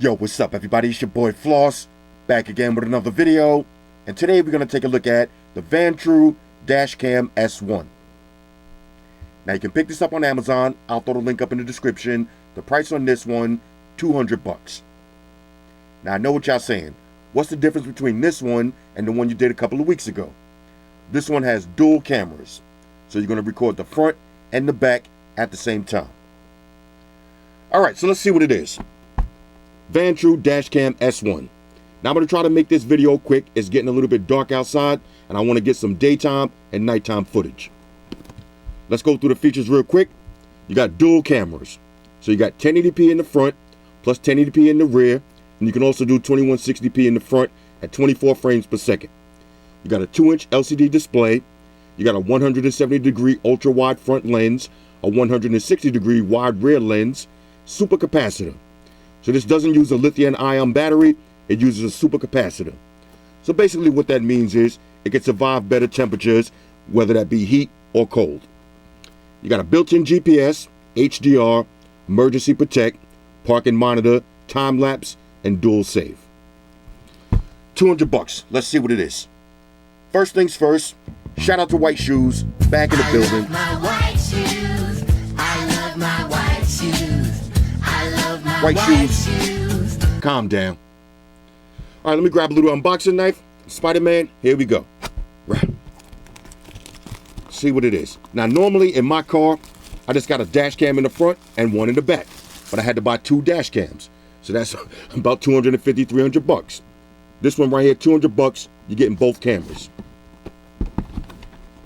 Yo, what's up everybody? It's your boy Floss, back again with another video. And today we're going to take a look at the Vantrue Dashcam S1. Now you can pick this up on Amazon. I'll throw the link up in the description. The price on this one, $200. Now I know what y'all saying. What's the difference between this one and the one you did a couple of weeks ago? This one has dual cameras. So you're going to record the front and the back at the same time. Alright, so let's see what it is. Vantrue Dashcam S1. Now I'm going to try to make this video quick. It's getting a little bit dark outside and I want to get some daytime and nighttime footage. Let's go through the features real quick. You got dual cameras. So you got 1080p in the front plus 1080p in the rear, and you can also do 2160p in the front at 24 frames per second. You got a 2-inch LCD display. You got a 170-degree ultra-wide front lens, a 160-degree wide rear lens, super capacitor. So this doesn't use a lithium-ion battery, it uses a super capacitor. So basically what that means is it can survive better temperatures, whether that be heat or cold. You got a built-in GPS, HDR, emergency protect, parking monitor, time lapse, and dual save. $200. Let's see what it is. First things first, shout out to White Shoes, back in the building. My white shoes. I love my white shoes. I love my White shoes. Calm down. All right, let me grab a little unboxing knife. Spider-Man, here we go. Right. See what it is. Now, normally in my car, I just got a dash cam in the front and one in the back. But I had to buy 2 dash cams. So that's about $250, $300. This one right here, $200. You're getting both cameras.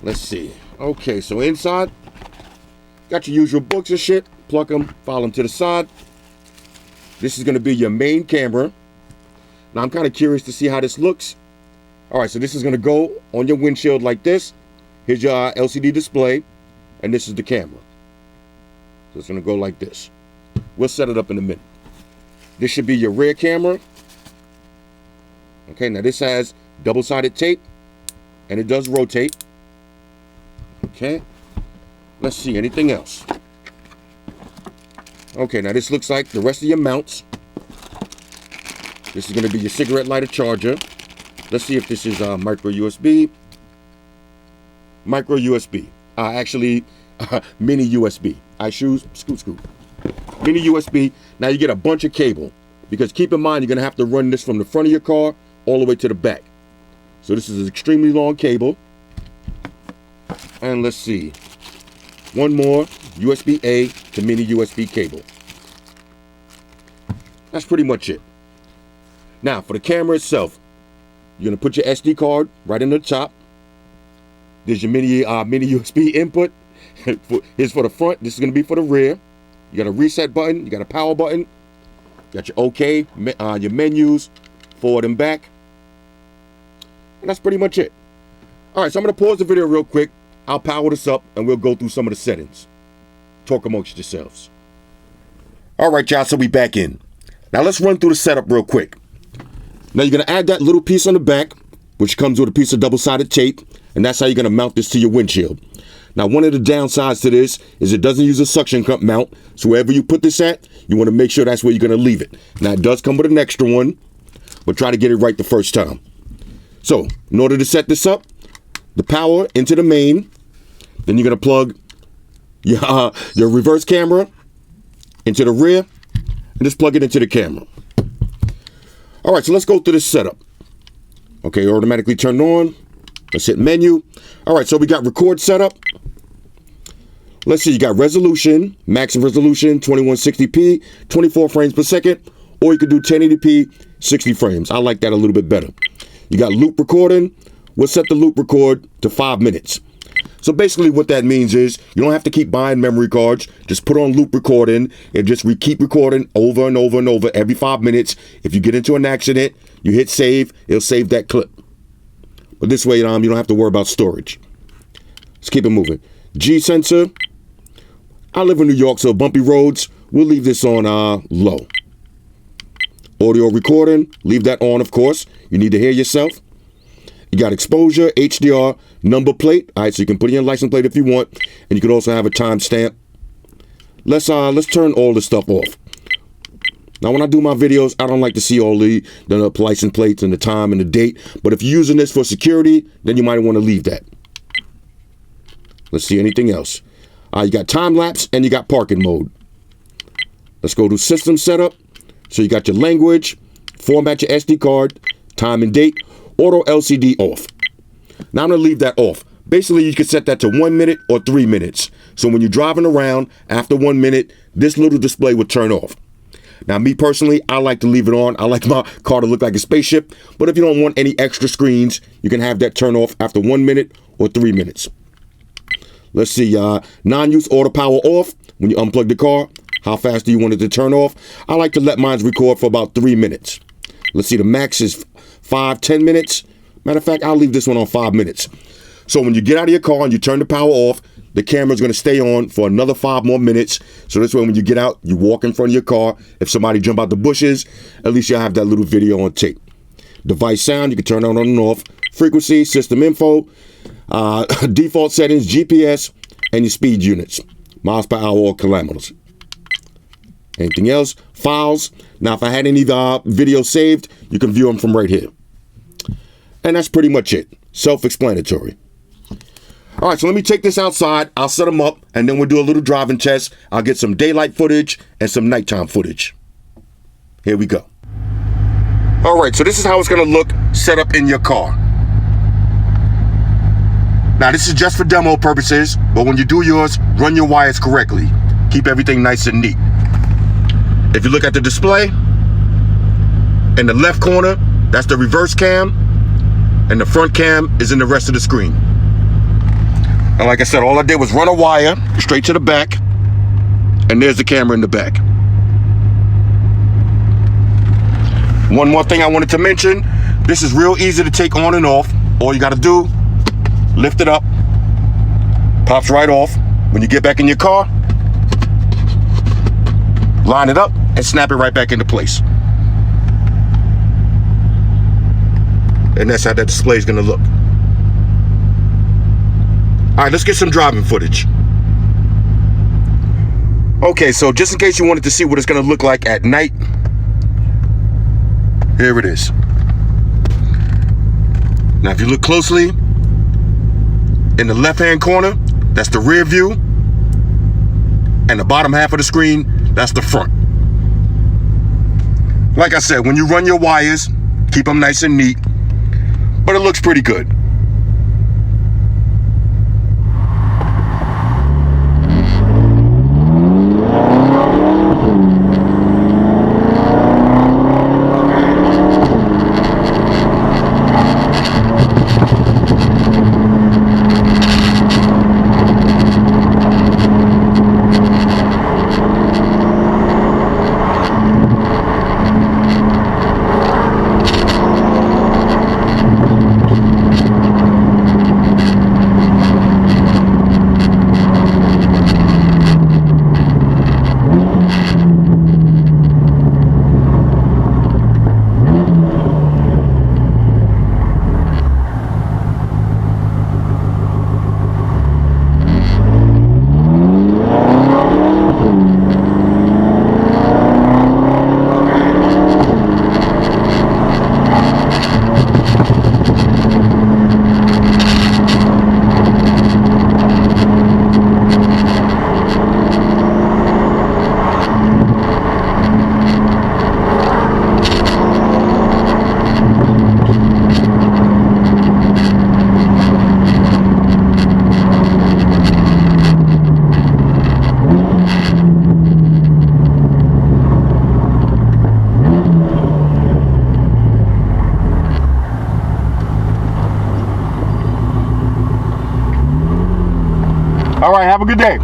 Let's see. Okay, so inside, got your usual books and shit. Plug them, file them to the side. This is going to be your main camera. Now, I'm kind of curious to see how this looks. All right, so this is going to go on your windshield like this. Here's your LCD display, and this is the camera. So it's going to go like this. We'll set it up in a minute. This should be your rear camera. Okay, now this has double-sided tape, and it does rotate. Okay, let's see, anything else? Okay, now this looks like the rest of your mounts. This is going to be your cigarette lighter charger. Let's see if this is micro USB. Micro USB. Actually, mini USB. Scoot. Mini USB. Now you get a bunch of cable. Because keep in mind, you're going to have to run this from the front of your car all the way to the back. So this is an extremely long cable. And let's see. One more USB-A to mini USB cable. That's pretty much it. Now, for the camera itself, you're going to put your SD card right in the top. There's your mini USB input. Here's for the front. This is going to be for the rear. You got a reset button. You got a power button. You got your OK, your menus, forward and back. And that's pretty much it. All right, so I'm going to pause the video real quick. I'll power this up, and we'll go through some of the settings. Talk amongst yourselves. All right, y'all, so we back in. Now, let's run through the setup real quick. Now, you're going to add that little piece on the back, which comes with a piece of double-sided tape, and that's how you're going to mount this to your windshield. Now, one of the downsides to this is it doesn't use a suction cup mount, so wherever you put this at, you want to make sure that's where you're going to leave it. Now, it does come with an extra one, but try to get it right the first time. So, in order to set this up, the power into the main, then you're going to plug your reverse camera into the rear, and just plug it into the camera. All right, so let's go through this setup. Okay, automatically turned on. Let's hit menu. All right, so we got record setup. Let's see, you got resolution, maximum resolution, 2160p, 24 frames per second, or you could do 1080p, 60 frames. I like that a little bit better. You got loop recording. We'll set the loop record to 5 minutes. So basically what that means is you don't have to keep buying memory cards. Just put on loop recording and just keep recording over and over and over every 5 minutes. If you get into an accident, you hit save, it'll save that clip. But this way, you don't have to worry about storage. Let's keep it moving. G sensor. I live in New York, so bumpy roads. We'll leave this on low. Audio recording. Leave that on, of course. You need to hear yourself. You got exposure, HDR, number plate. All right, so you can put in your license plate if you want, and you can also have a timestamp. Let's turn all this stuff off. Now, when I do my videos, I don't like to see all the license plates and the time and the date. But if you're using this for security, then you might want to leave that. Let's see anything else. You got time lapse and you got parking mode. Let's go to system setup. So you got your language, format your SD card, time and date, auto LCD off. Now I'm going to leave that off. Basically, you can set that to 1 minute or 3 minutes. So when you're driving around, after 1 minute, this little display will turn off. Now, me personally, I like to leave it on. I like my car to look like a spaceship. But if you don't want any extra screens, you can have that turn off after 1 minute or 3 minutes. Let's see, non-use auto power off. When you unplug the car, how fast do you want it to turn off? I like to let mine record for about 3 minutes. Let's see, the max is 5-10 minutes. Matter of fact, I'll leave this one on 5 minutes. So when you get out of your car and you turn the power off, the camera's going to stay on for another 5 more minutes. So this way, when you get out, you walk in front of your car. If somebody jump out the bushes, at least you'll have that little video on tape. Device sound, you can turn on and off. Frequency, system info, default settings, GPS, and your speed units. Miles per hour or kilometers. Anything else? Files. Now, if I had any videos saved, you can view them from right here. And that's pretty much it. Self-explanatory. All right, so let me take this outside. I'll set them up, and then we'll do a little driving test. I'll get some daylight footage and some nighttime footage. Here we go. All right, so this is how it's going to look set up in your car. Now, this is just for demo purposes, but when you do yours, run your wires correctly. Keep everything nice and neat. If you look at the display, in the left corner, that's the reverse cam, and the front cam is in the rest of the screen. And like I said, all I did was run a wire straight to the back, and there's the camera in the back. One more thing I wanted to mention, this is real easy to take on and off. All you gotta do, lift it up, pops right off. When you get back in your car, line it up and snap it right back into place. And that's how that display is gonna look. All right, let's get some driving footage. Okay, so just in case you wanted to see what it's gonna look like at night, here it is. Now, if you look closely, in the left-hand corner, that's the rear view, and the bottom half of the screen, that's the front. Like I said, when you run your wires, keep them nice and neat, but it looks pretty good. All right, have a good day.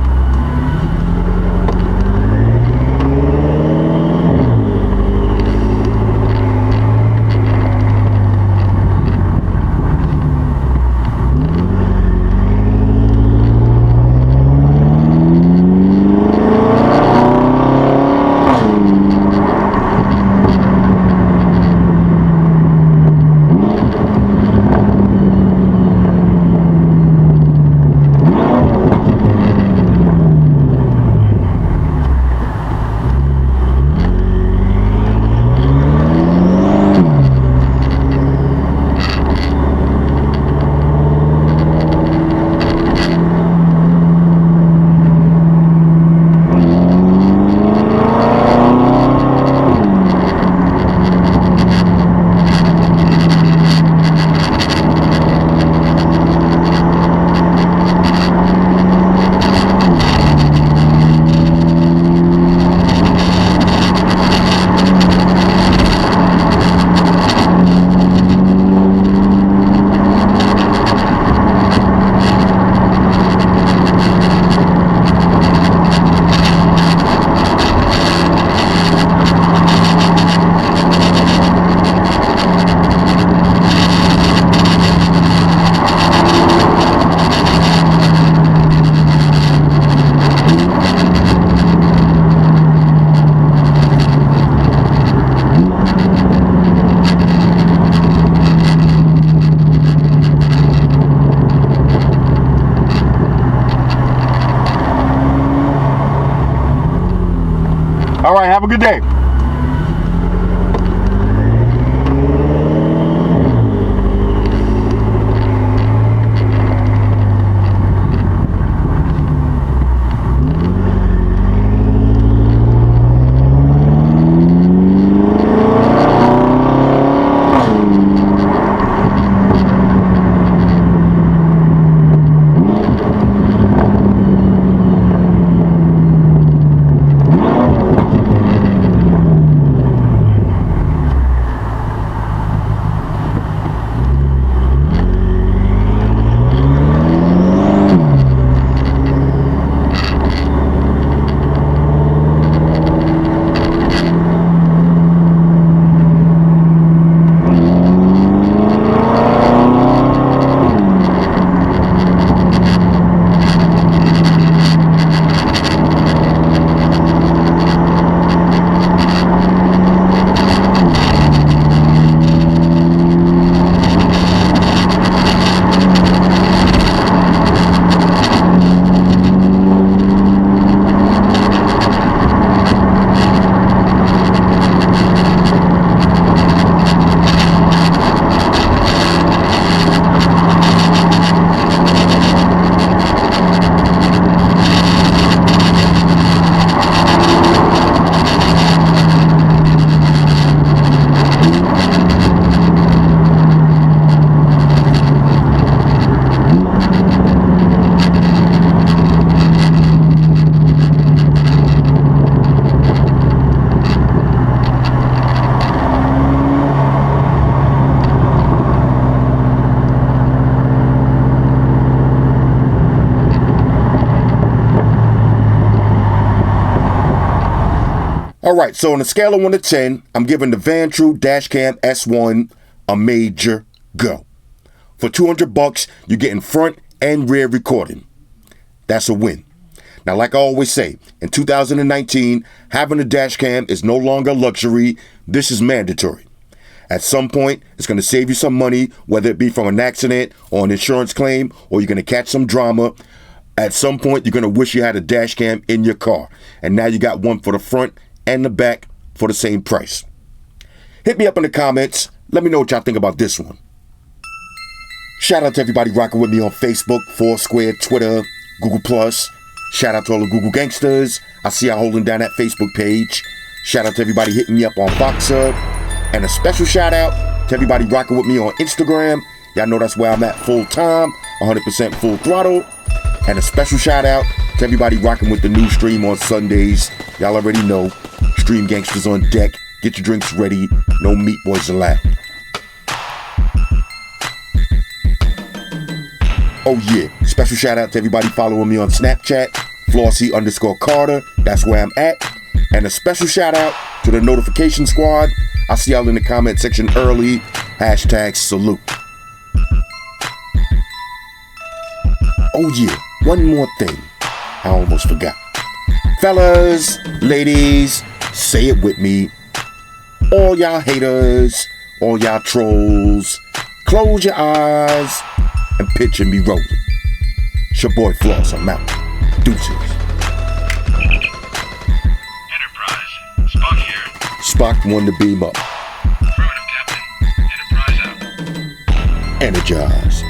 Have a good day. All right, so on a scale of 1 to 10, I'm giving the Vantrue Dashcam S1 a major go. For $200, you're getting front and rear recording. That's a win. Now, like I always say, in 2019, having a dash cam is no longer a luxury. This is mandatory. At some point, it's going to save you some money, whether it be from an accident or an insurance claim, or you're going to catch some drama. At some point, you're going to wish you had a dash cam in your car. And now you got one for the front and the back for the same price. Hit me up in the comments. Let me know what y'all think about this one. Shout out to everybody rocking with me on Facebook, Foursquare, Twitter, Google+. Shout out to all the Google gangsters. I see y'all holding down that Facebook page. Shout out to everybody hitting me up on Voxer. And a special shout out to everybody rocking with me on Instagram. Y'all know that's where I'm at full time, 100% full throttle. And a special shout out to everybody rocking with the new stream on Sundays. Y'all already know, Stream Gangsters on deck. Get your drinks ready. No meat boys allowed. Oh yeah, special shout out to everybody following me on Snapchat, Flossy_Carter, that's where I'm at. And a special shout out to the notification squad. I see y'all in the comment section early. #salute. Oh yeah, one more thing. I almost forgot. Fellas, ladies, say it with me. All y'all haters, all y'all trolls, close your eyes and picture me rolling. It's your boy Floss, I'm out. Deuces. Enterprise, Spock here. Spock won the beam up. Affirmative, Captain. Enterprise out. Energize.